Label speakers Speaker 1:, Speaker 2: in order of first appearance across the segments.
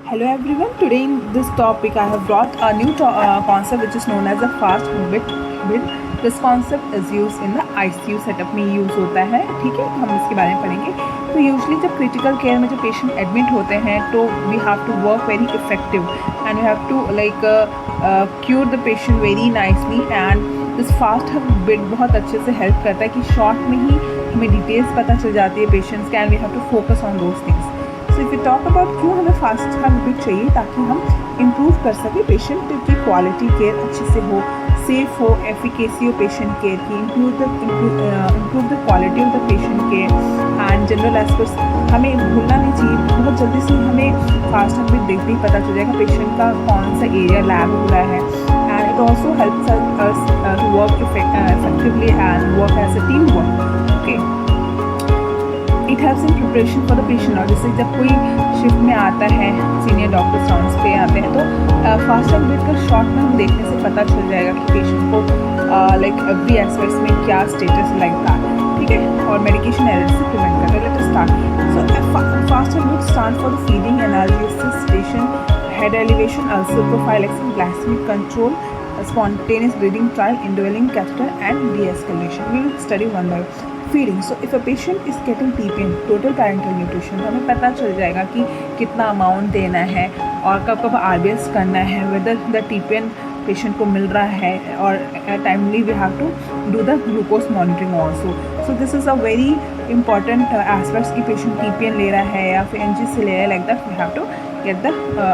Speaker 1: Hello everyone. Today in this topic I have brought a new concept which is known as a fast bit. This concept is used in the ICU setup में use होता है. ठीक है, तो हम इसके बारे में पढ़ेंगे. तो यूजली जब क्रिटिकल केयर में जब पेशेंट एडमिट होते हैं तो we have to work very effective and we have to cure the patient very nicely. And this fast bit बहुत अच्छे से हेल्प करता है कि शॉर्ट में ही हमें डिटेल्स पता चल जाती है पेशेंट्स के and we have to focus on those things. So if you talk about क्यों हमें फास्ट बिट चाहिए, ताकि हम इम्प्रूव कर सकें पेशेंट की क्वालिटी केयर अच्छे से हो, सेफ हो, एफिकेसी हो पेशेंट केयर की, improve the quality of the patient care and general aspects. हमें भूलना नहीं चाहिए, बहुत जल्दी से हमें फास्ट बिट देखते ही पता चल जाएगा पेशेंट का कौन सा एरिया लैग हो रहा है. And it also helps us to work effectively and work as a team work. Okay. It helps in preparation for the patient. और जैसे जब कोई शिफ्ट में आता है, सीनियर डॉक्टर्स राउंड्स पे आते हैं, तो फास्ट एंड बिट का शॉर्ट में हम देखने से पता चल जाएगा कि पेशेंट को एवरी एस्पेक्ट्स में क्या स्टेटस लाइक दैट. ठीक है, और मेडिकेशन एरर से प्रिवेंट करते हैं. Let us start. So fast and bit stand for the feeding, analysis, sedation, head elevation, ulcer prophylaxis, glycaemic control, spontaneous breathing trial, indwelling catheter and de-escalation. We will study one by one. Feeding. So if a patient is getting TPN, total parenteral nutrition, तो हमें पता चल जाएगा कि कितना amount देना है और कब कब RBS करना है, whether the TPN पेशेंट को मिल रहा है, और timely we have to do the glucose monitoring also. So this is a very important aspects कि पेशेंट TPN ले रहा है या फिर NG से ले रहा है, like that we have to get the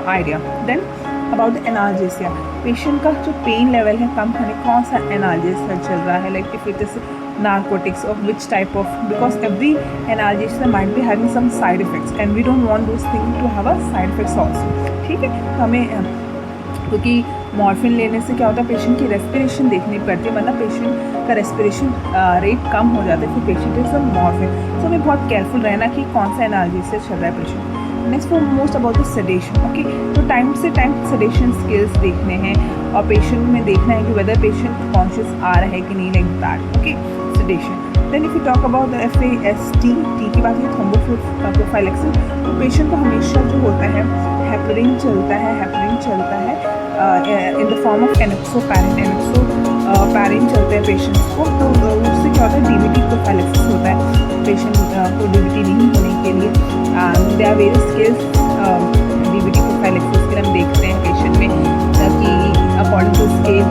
Speaker 1: idea. Then about the analgesia, patient का जो पेन लेवल है कम होने, कौन सा एनाल्जेसिया चल रहा है, like if it is narcotics of which type of, because every analgesia might be having some side effects and we don't want those things to have a side effects also. ठीक है, तो हमें क्योंकि morphine लेने से क्या होता है, पेशेंट की रेस्पिरेशन देखनी पड़ती है, मतलब पेशेंट का रेस्पिरेशन रेट कम हो जाता है फिर पेशेंट इज मॉर्फिन. तो हमें बहुत केयरफुल रहना कि कौन सा एनाल्जेसिया चल रहा है patient. Next for most about the sedation. Okay, तो टाइम से टाइम सेडेशन स्किल्स देखने हैं और पेशेंट में देखना है कि वेदर पेशेंट कॉन्शियस आ रहा है कि नहीं, like that. Okay, sedation. Then if you talk about the FAST की बात है, थ्रोम्बोप्रोफाइलेक्सिस. तो पेशेंट को हमेशा जो होता है हेपरिन चलता है इन द फॉर्म ऑफ एनोक्सोपैरिन चलते हैं पेशेंट्स को. तो उससे क्या होता है, DVT प्रोफाइलेक्सिस होता है पेशेंट को DVT नहीं होने के लिए. There are various skills DVT prophylaxis के लिए हम देखते हैं पेशेंट में कि अकॉर्डिंग टू स्केल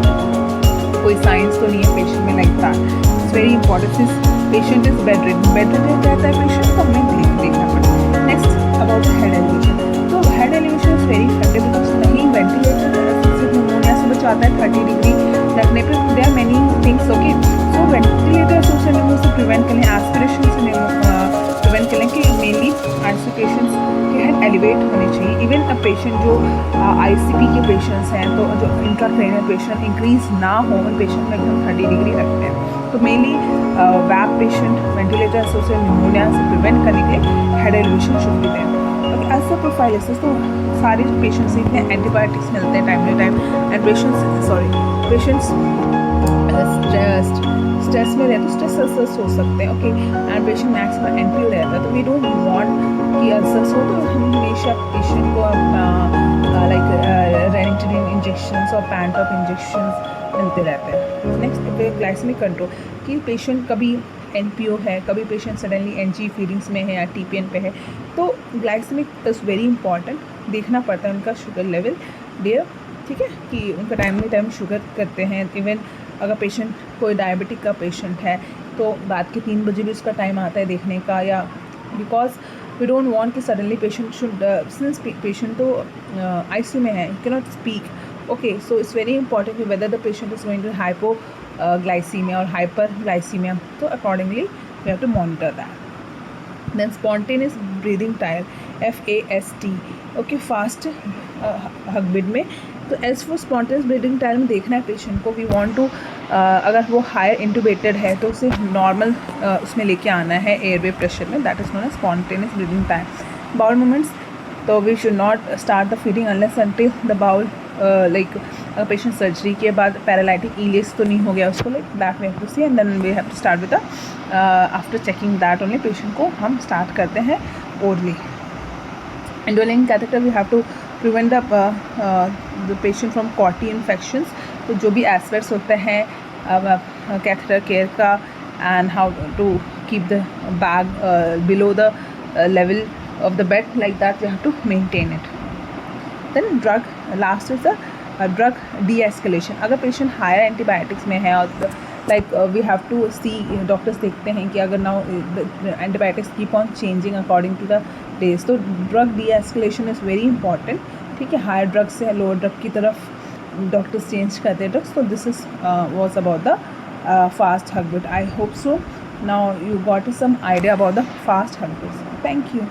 Speaker 1: कोई साइंस तो नहीं है पेशेंट में, like that. It's very important. This patient is bedridden रहता है पेशेंट, तो हमें देखना पड़ता है. Next about head elevation. तो head elevation is very effective because नहीं वेंटिलेटर निमोनिया से बचाता है 30 डिग्री रखने पर. There are many things. Okay, so ventilator associated pneumonia से प्रिवेंट करें, एस्पिरेशन से प्रिवेंट करें कि मेनली ICU पेशेंट्स के हेड एलिवेट होने चाहिए. इवन अ पेशेंट जो ICP के पेशेंट्स हैं, तो जो इंट्राक्रेनियल पेशेंट इंक्रीज ना हो, उन पेशेंट में एकदम 30 डिग्री रखते हैं. तो mainly VAP patient ventilator associated pneumonia से प्रिवेंट करने के लिए head elevation should be there. Okay, ulcer prophylaxis. तो सारे पेशेंट्स से इतने एंटीबायोटिक्स मिलते हैं time to time and patients stress में रहते, स्ट्रेस अल्सर्स हो सकते हैं. Okay, and patient maximum NPO रहता है, तो वी डोंट वांट कि अल्सर्स हो. तो हम हमेशा पेशेंट को रेनिटिनिन इंजेक्शंस और पैंटॉप इंजेक्शंस मिलते रहते हैं. नेक्स्ट ग्लाइसेमिक कंट्रोल, कि पेशेंट कभी NPO है, कभी पेशेंट सडनली NG फीडिंग्स में है या TPN पे है, तो ग्लाइसेमिक इज़ वेरी इंपॉर्टेंट. देखना पड़ता है उनका शुगर लेवल डेयर. ठीक है, कि उनका टाइम शुगर करते हैं. इवन अगर पेशेंट कोई डायबिटिक का पेशेंट है तो रात के 3 बजे भी उसका टाइम आता है देखने का, या बिकॉज वी डोंट वांट कि suddenly patient should, since patient तो ICU में है, can not speak. Okay, so it's very important कि whether the patient is going to hypoglycaemia और हाइपरग्लाइसीमिया, तो accordingly we have to monitor that. Then spontaneous breathing trial, FAST. Okay, fast hug bid में. तो as for spontaneous breathing trial में देखना है patient को, we want to अगर वो हायर इंटूबेटेड है तो उसे नॉर्मल उसमें लेके आना है एयरवे प्रेशर में, that is known as spontaneous breathing trial. Bowel movements, तो we should not start the feeding unless until the bowel, like patient surgery के बाद पैरालिटिक इलियस तो नहीं हो गया उसको, like that we have to see and then we have to start with after checking that only patient को हम start करते हैं orally. Indwelling catheter we have to prevent the patient from CAUTI infections. तो जो भी aspects होते हैं catheter care का, and how to keep the bag below the level of the bed, like that we have to maintain it. Then drug, last is the drug de-escalation. अगर patient higher antibiotics में है और like we have to see, doctors देखते हैं कि अगर now the antibiotics keep on changing according to the days, तो drug de-escalation is very important. ठीक है, higher drug से lower drug की तरफ doctors change करते हैं drugs. So this is was about the fast heartbeat. I hope so now you got some idea about the fast heartbeat. Thank you.